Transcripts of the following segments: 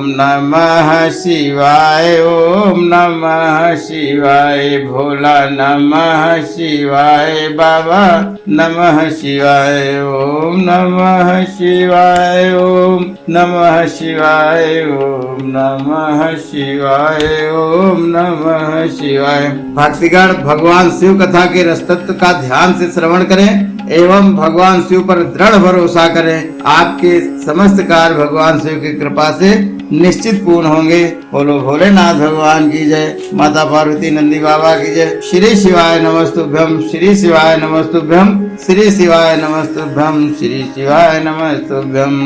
ओम नमः शिवाय, ओम नमः शिवाय, भोला नमः शिवाय, बाबा नमः शिवाय, ओम नमः शिवाय, ओम नमः शिवाय, ओम नमः शिवाय, ओम नमः शिवाय। भक्तिगण भगवान शिव कथा के रसतत्व का ध्यान से श्रवण करें एवं भगवान शिव पर दृढ़ भरोसा करें। आपके समस्त कार्य भगवान शिव की कृपा से निश्चित पूर्ण होंगे। बोलो भोलेनाथ भगवान की जय, माता पार्वती नंदी बाबा की जय। श्री शिवाय नमस्तुभ्यम, श्री शिवाय नमस्तुभ्यम, श्री शिवाय नमस्तुभ्यम, श्री शिवाय नमस्तुभ्यम।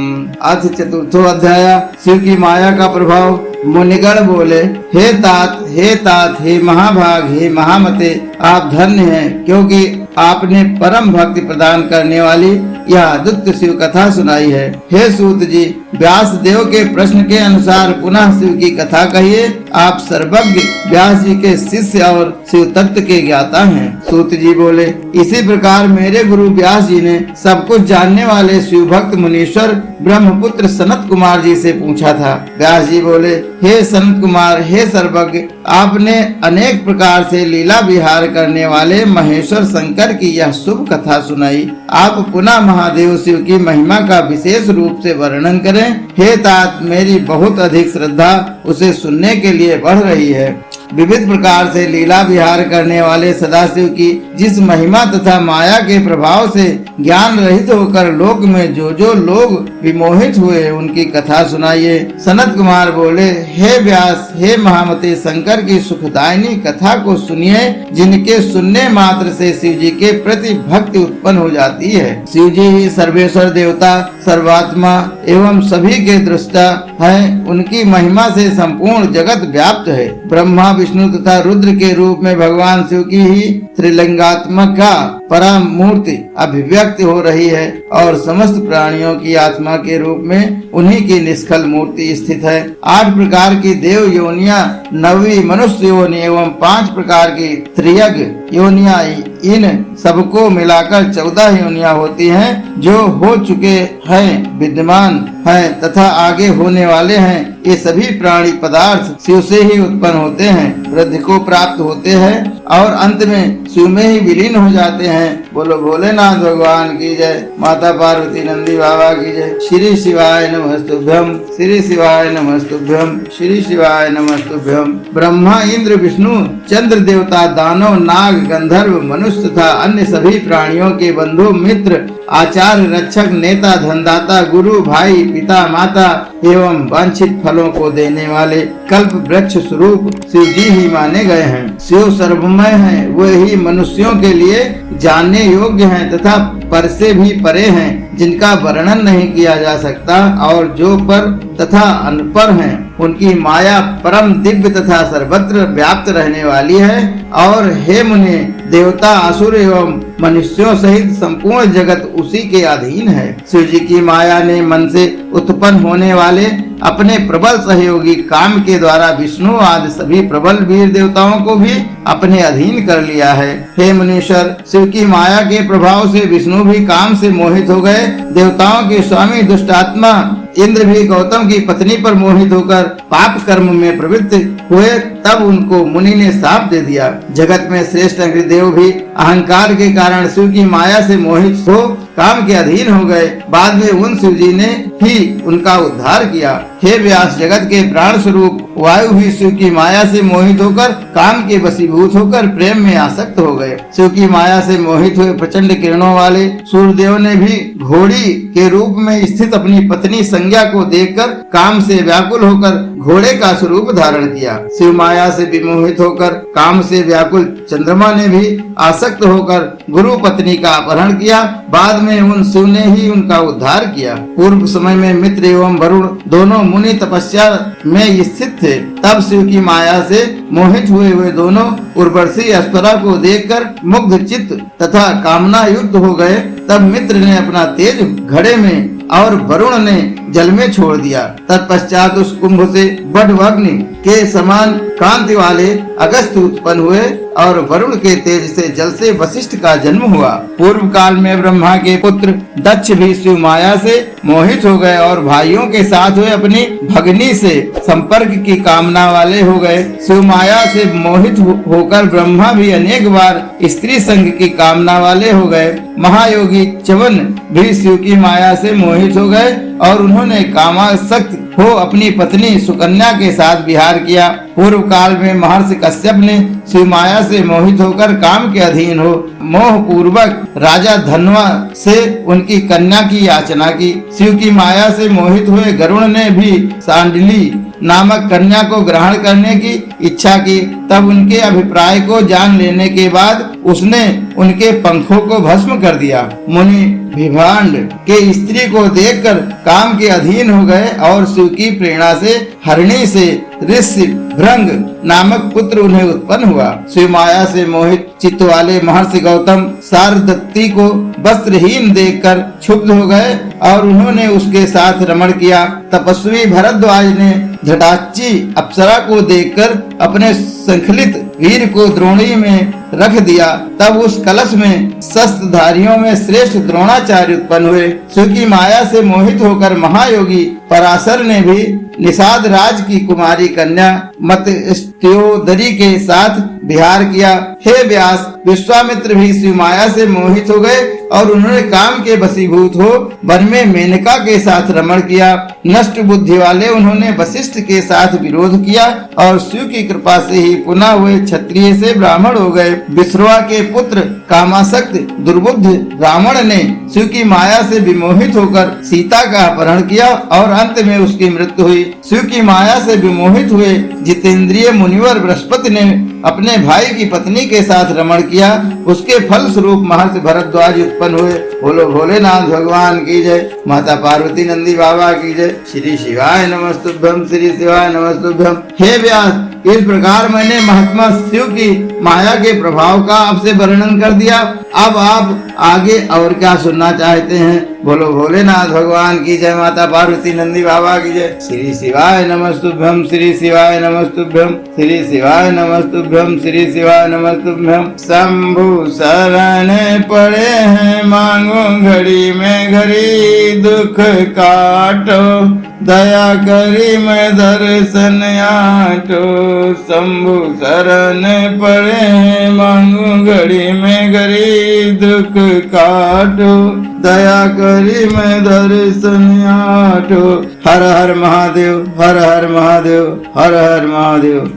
अथ चतुर्थो अध्याय। शिव की माया का प्रभाव। मुनिगण बोले, हे तात, हे तात, हे महाभाग, हे महामते, आप धन्य हैं, क्योंकि आपने परम भक्ति प्रदान करने वाली यह अद्भुत शिव कथा सुनाई है। हे सूत जी, व्यास देव के प्रश्न के अनुसार पुनः शिव की कथा कहिए। आप सर्वज्ञ व्यास जी के शिष्य और शिव तत्व के ज्ञाता हैं। सूत जी बोले, इसी प्रकार मेरे गुरु व्यास जी ने सब कुछ जानने वाले शिव भक्त मुनीश्वर ब्रह्मपुत्र सनत कुमार जी से पूछा था। व्यास जी बोले, हे सनत कुमार, हे सर्वज्ञ, आपने अनेक प्रकार से लीला विहार करने वाले महेश्वर शंकर की यह शुभ कथा सुनाई। आप पुनः महादेव शिव की महिमा का विशेष रूप से वर्णन करें। हे तात, मेरी बहुत अधिक श्रद्धा उसे सुनने के लिए बढ़ रही है। विविध प्रकार से लीला विहार करने वाले सदाशिव की जिस महिमा तथा माया के प्रभाव से ज्ञान रहित होकर लोक में जो लोग विमोहित हुए, उनकी कथा सुनाइए। सनत कुमार बोले, हे व्यास, हे महामते, शंकर की सुखदायिनी कथा को सुनिए, जिनके सुनने मात्र से शिव जी के प्रति भक्ति उत्पन्न हो जाती है। शिव जी ही सर्वेश्वर देवता, सर्वात्मा एवं सभी के दृष्टा हैं। उनकी महिमा से संपूर्ण जगत व्याप्त है। ब्रह्मा, विष्णु तथा रुद्र के रूप में भगवान शिव की ही त्रिलिंगात्मक का परम मूर्ति अभिव्यक्त हो रही है और समस्त प्राणियों की आत्मा के रूप में उन्हीं की निष्कल मूर्ति स्थित है। 8 प्रकार की देव योनियां, 9वीं मनुष्य योनि एवं 5 प्रकार की त्रियग योनियां, इन सबको मिलाकर 14 योनियां होती हैं, जो हो चुके हैं, विद्यमान हैं तथा आगे होने वाले हैं। ये सभी प्राणी पदार्थ शिव से ही उत्पन्न होते हैं, वृद्धि को प्राप्त होते हैं और अंत में शिव में ही विलीन हो जाते हैं। बोलो भोलेनाथ भगवान की जय, माता पार्वती नंदी बाबा की जय। श्री शिवाय नमस्तुभ्यम, श्री शिवाय नमस्तुभ्यम, श्री शिवाय नमस्तुभ्यम। ब्रह्मा, इंद्र, विष्णु, चंद्र देवता, दानव, नाग, गंधर्व, मनुष्य तथा अन्य सभी प्राणियों के बंधु, मित्र, आचार्य, रक्षक, नेता, धनदाता, गुरु, भाई, पिता, माता एवं वांछित फलों को देने वाले कल्प वृक्ष स्वरूप शिव जी ही माने गए हैं। शिव सर्वमय हैं, वे ही मनुष्यों के लिए जानने योग्य हैं तथा पर से भी परे हैं, जिनका वर्णन नहीं किया जा सकता और जो पर तथा अनपर हैं। उनकी माया परम दिव्य तथा सर्वत्र व्याप्त रहने वाली है। और हे मुनि, देवता, असुर एवं मनुष्यों सहित संपूर्ण जगत उसी के अधीन है। शिव जी की माया ने मन से उत्पन्न होने वाले अपने प्रबल सहयोगी काम के द्वारा विष्णु आदि सभी प्रबल वीर देवताओं को भी अपने अधीन कर लिया है। हे मुनीश्वर, शिव की माया के प्रभाव से विष्णु भी काम से मोहित हो गए। देवताओं के स्वामी दुष्टात्मा इंद्र भी गौतम की पत्नी पर मोहित होकर पाप कर्म में प्रवृत्त हुए। तब उनको मुनि ने शाप दे दिया। जगत में श्रेष्ठ अग्निदेव भी अहंकार के कारण शिव की माया से मोहित हो काम के अधीन हो गए। बाद में उन शिव जी ने ही उनका उद्धार किया। हे व्यास, जगत के प्राण स्वरूप वायु भी शिव की माया से मोहित होकर काम के वशीभूत होकर प्रेम में आसक्त हो गए। शिव की माया से मोहित हुए प्रचंड किरणों वाले सूर्यदेव ने भी घोड़ी के रूप में स्थित अपनी पत्नी संज्ञा को देखकर काम से व्याकुल होकर घोड़े का स्वरूप धारण किया। शिव माया से विमोहित होकर काम से व्याकुल चंद्रमा ने भी आसक्त होकर गुरु पत्नी का अपहरण किया। बाद में उन शिव ने ही उनका उद्धार किया। पूर्व समय में मित्र एवं वरुण दोनों मुनि तपस्या में स्थित थे। तब शिव की माया से मोहित हुए दोनों उर्वशी अप्सरा को देखकर मुग्ध चित्त तथा कामना युक्त हो गए। तब मित्र ने अपना तेज घड़े में और वरुण ने जल में छोड़ दिया। तत्पश्चात उस कुंभ से बड़वग्नि के समान कांति वाले अगस्त्य उत्पन्न हुए और वरुण के तेज से जल से वशिष्ठ का जन्म हुआ। पूर्व काल में ब्रह्मा के पुत्र दक्ष भी शिव माया से मोहित हो गए और भाइयों के साथ हुए अपनी भगनी से संपर्क की कामना वाले हो गए। शिव माया से मोहित होकर ब्रह्मा भी अनेक बार स्त्री संग की कामना वाले हो गए। महायोगी च्यवन भी शिव की माया से मोहित हो गए और उन्होंने कामासक्त हो अपनी पत्नी सुकन्या के साथ विहार किया। पूर्व काल में महर्षि कश्यप ने शिव माया से मोहित होकर काम के अधीन हो मोह पूर्वक राजा धनवा से उनकी कन्या की याचना की। शिव की माया से मोहित हुए गरुड़ ने भी सांडली नामक कन्या को ग्रहण करने की इच्छा की। तब उनके अभिप्राय को जान लेने के बाद उसने उनके पंखों को भस्म कर दिया। मुनि विभांड के स्त्री को देखकर काम के अधीन हो गए और शिव की प्रेरणा से हरिणी से ऋषि भृंग नामक पुत्र उन्हें उत्पन्न हुआ। शिव माया से मोहित चित्त वाले महर्षि गौतम शारदत्ती को वस्त्रहीन देखकर क्षुब्ध हो गए और उन्होंने उसके साथ रमण किया। तपस्वी भरद्वाज ने जटाची अप्सरा को देखकर अपने संखलित वीर को द्रोणी में रख दिया। तब उस कलश में शस्त्रधारियों में श्रेष्ठ द्रोणाचार्य उत्पन्न हुए। शिव की माया से मोहित होकर महायोगी पराशर ने भी निषाद राज की कुमारी कन्या मत्स्योदरी के साथ विहार किया। हे व्यास, विश्वामित्र भी शिव माया से मोहित हो गए और उन्होंने काम के वशीभूत हो वन में मेनका के साथ रमण किया। नष्ट बुद्धि वाले उन्होंने वशिष्ठ के साथ विरोध किया और शिव की कृपा से ही पुनः हुए क्षत्रिय से ब्राह्मण हो गए। विश्रवा के पुत्र कामासक्त दुर्बुद्ध रावण ने शिव की माया से विमोहित होकर सीता का अपहरण किया और अंत में उसकी मृत्यु हुई। शिव की माया से विमोहित हुए जितेंद्रिय मुनिवर बृहस्पति ने अपने भाई की पत्नी के साथ रमण किया। उसके फल स्वरूप महर्षि भरद्वाज उत्पन्न हुए। बोलो भोलेनाथ भगवान की जय, माता पार्वती नंदी बाबा की जय। श्री शिवाय नमस्तुभ्यम, श्री शिवाय नमस्तुभ्यम। हे व्यास, इस प्रकार मैंने महात्मा शिव की माया के प्रभाव का आपसे वर्णन कर दिया। अब आप आगे और क्या सुनना चाहते हैं? बोलो भोलेनाथ भगवान की जय, माता पार्वती नंदी बाबा की जय। श्री शिवाय नमस्तुभ्यम, श्री शिवाय नमस्तुभ्यम, श्री शिवाय नमस्तुभ्यम, श्री शिवाय नमस्तुभ्यम। शंभु शरण पड़े हैं, मांगो घड़ी में घड़ी, दुख काटो दया करी मैं दर्शन आटो। शंभु शरण पड़े हैं, मांगो घड़ी में घड़ी, दुख काटो दया करी मैं दर्शन आटो। हर हर महादेव, हर हर महादेव, हर हर महादेव।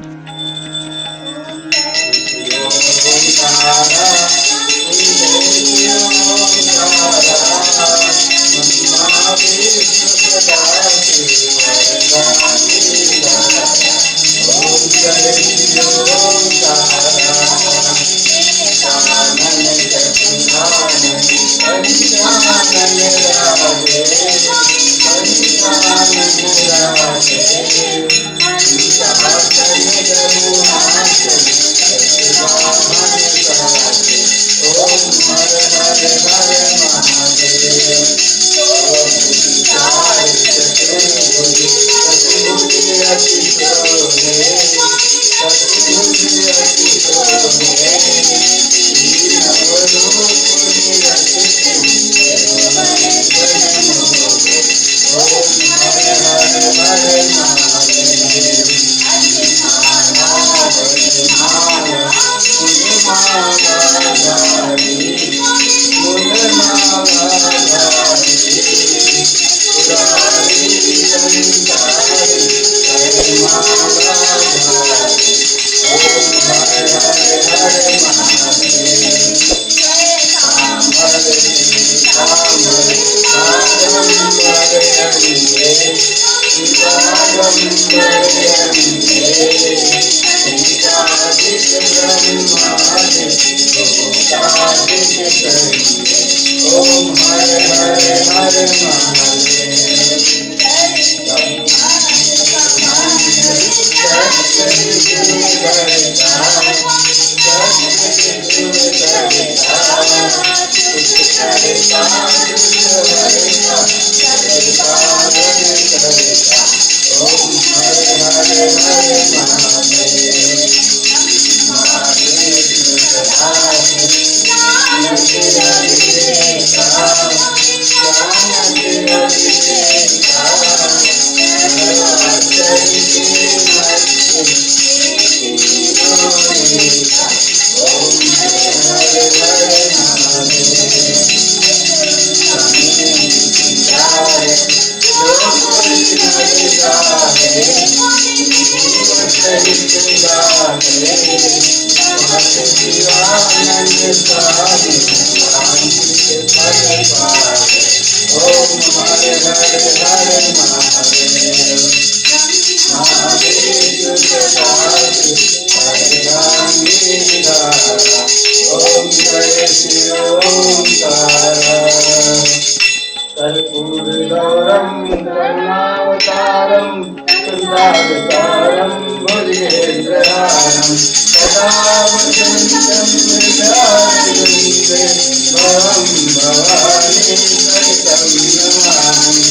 कर्पूरगौरं करुणावतारं संसारसारं भुजगेन्द्रहारं सदा वसन्तं हृदयारविन्दे भवं भवानी सहितं नमामि।